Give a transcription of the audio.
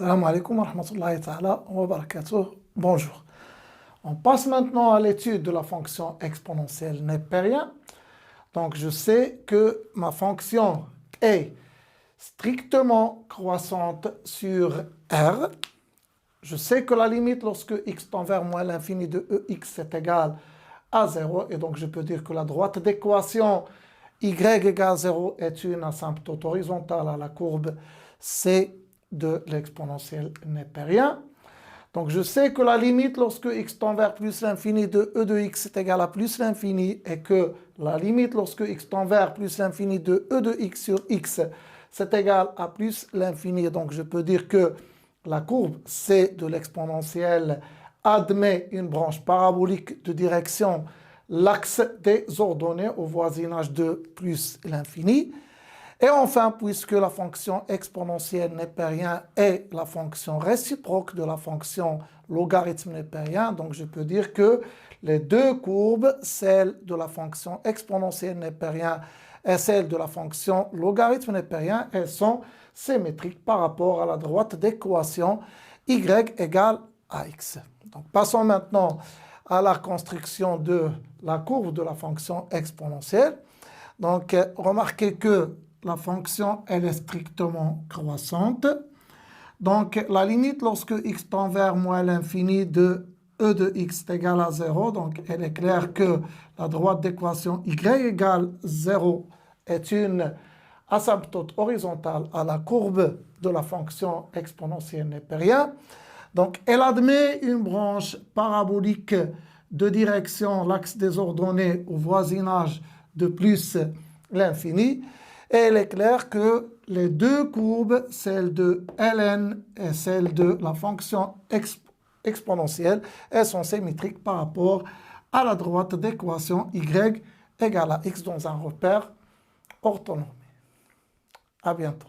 Assalamu alaikum wa rahmatullahi ta'ala wa barakatuh. Bonjour. On passe maintenant à l'étude de la fonction exponentielle népérien. Donc je sais que ma fonction est strictement croissante sur R. Je sais que la limite lorsque x tend vers moins l'infini de ex est égal à 0. Et donc je peux dire que la droite d'équation y égale 0 est une asymptote horizontale à la courbe C de l'exponentiel népérien. Donc je sais que la limite lorsque x tend vers plus l'infini de e de x est égal à plus l'infini et que la limite lorsque x tend vers plus l'infini de e de x sur x c'est égal à plus l'infini. Donc je peux dire que la courbe C de l'exponentielle admet une branche parabolique de direction l'axe des ordonnées au voisinage de plus l'infini. Et enfin, puisque la fonction exponentielle népérien est la fonction réciproque de la fonction logarithme népérien, donc je peux dire que les deux courbes, celle de la fonction exponentielle népérien et celle de la fonction logarithme népérien, elles sont symétriques par rapport à la droite d'équation y égale à x. Donc passons maintenant à la construction de la courbe de la fonction exponentielle. Donc remarquez que la fonction, elle est strictement croissante. Donc, la limite lorsque x tend vers moins l'infini de e de x est égal à 0, donc elle est claire que la droite d'équation y égale 0 est une asymptote horizontale à la courbe de la fonction exponentielle népérien. Donc, elle admet une branche parabolique de direction l'axe des ordonnées au voisinage de plus l'infini. Et il est clair que les deux courbes, celle de ln et celle de la fonction exponentielle, elles sont symétriques par rapport à la droite d'équation y égale à x dans un repère orthonormé. À bientôt.